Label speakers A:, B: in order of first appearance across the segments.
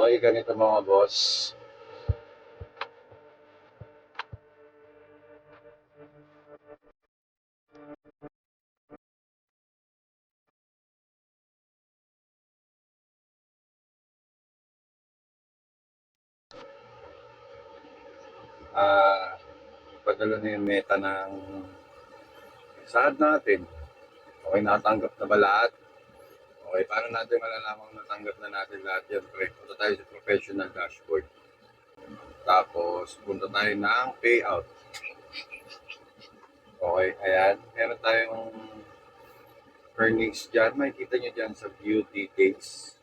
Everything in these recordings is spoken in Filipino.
A: Okay, ganito mga boss. Padala na yung meta ng sahad natin. Okay, natanggap na ba lahat? Okay, paano natin malalaman kung natanggap na natin lahat yan? Punta tayo sa professional dashboard. Tapos, punta tayo ng payout. Okay, ayan. Meron tayong earnings dyan. Makikita nyo dyan sa view details.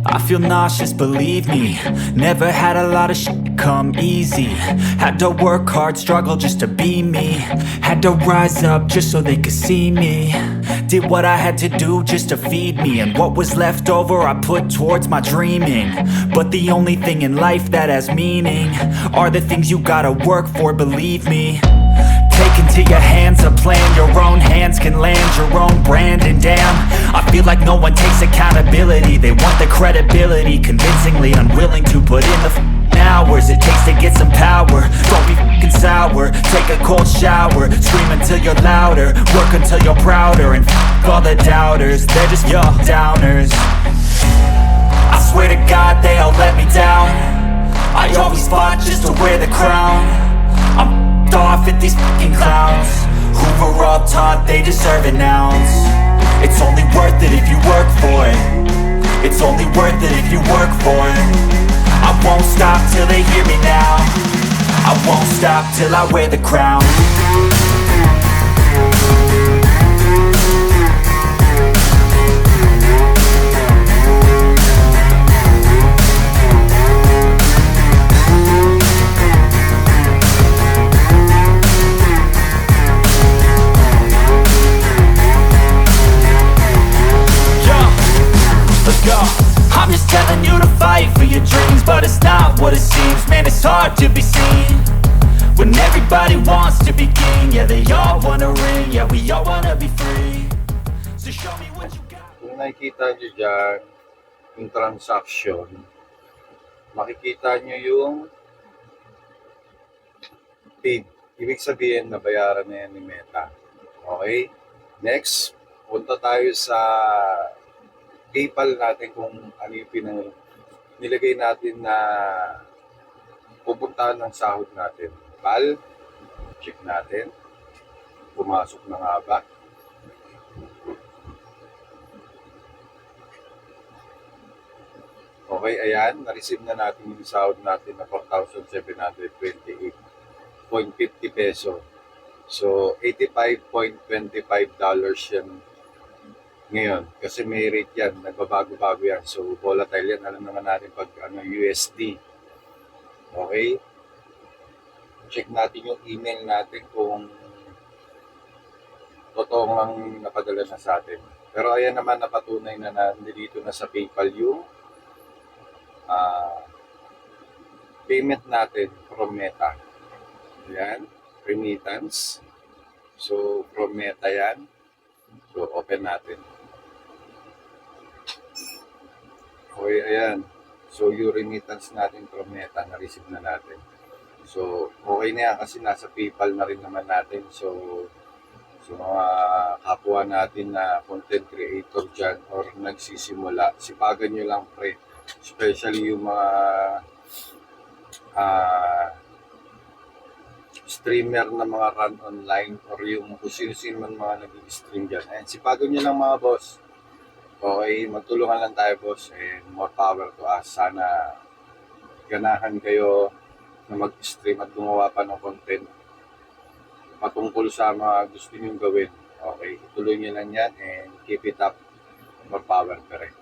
B: I feel nauseous, believe me. Never had a lot of shit come easy. Had to work hard, struggle just to be me. Had to rise up just so they could see me. Did what I had to do just to feed me. And what was left over I put towards my dreaming. But the only thing in life that has meaning are the things you gotta work for, believe me. Take into your hands a plan. Your own hands can land your own brand. And damn, I feel like no one takes accountability. They want the credibility, convincingly unwilling to put in the hours it takes to get some power. Don't be fucking sour. Take a cold shower. Scream until you're louder. Work until you're prouder. And all the doubters, they're just your downers. I swear to God they all let me down. I always fought just to wear the crown. I'm off at these fucking clowns who were all taught they deserve an ounce. It's only worth it if you work for it. It's only worth it if you work for it. I won't stop till they hear me now. I won't stop till I wear the crown. I'm just telling you to fight for your dreams, but it's not what it seems. Man, it's hard to be seen when everybody wants to be king. Yeah, they all wanna ring. Yeah, we all wanna be free. So show me what you got.
A: Kung nakikita nyo dyan, yung transaction, makikita nyo yung paid. Ibig sabihin, nabayaran na yan ni Meta. Okay? Next, punta tayo sa PayPal natin kung ano yung nilagay natin na pupuntahan ng sahod natin. PayPal, check natin. Pumasok na nga ba? Okay, ayan. Na-receive na natin yung sahod natin na 4,728.50 peso. So, $85.25 yan ngayon, kasi may rate yan, nagbabago-bago yan. So, volatile yan. Alam naman natin pag USD. Okay? Check natin yung email natin kung totoo lang napadala na sa atin. Pero ayan naman, napatunay na nandito na sa PayPal yung payment natin from Meta. Ayan, remittance. So, from Meta yan. So, open natin. Okay, ayan. So, yung remittance natin from Meta, na-receive na natin. So, okay na yan kasi nasa PayPal na rin naman natin. So mga kapwa natin na content creator dyan or nagsisimula, sipagan nyo lang pre. Especially yung mga streamer na mga run online or yung kung sino-sino man mga nag-stream dyan. And sipagan nyo lang mga boss. Okay, magtulungan lang tayo boss and more power to us. Sana ganahan kayo na mag-stream at gumawa pa ng content patungkol sa mga gusto nyo gawin. Okay, ituloy nyo lang yan and keep it up. More power pa rin.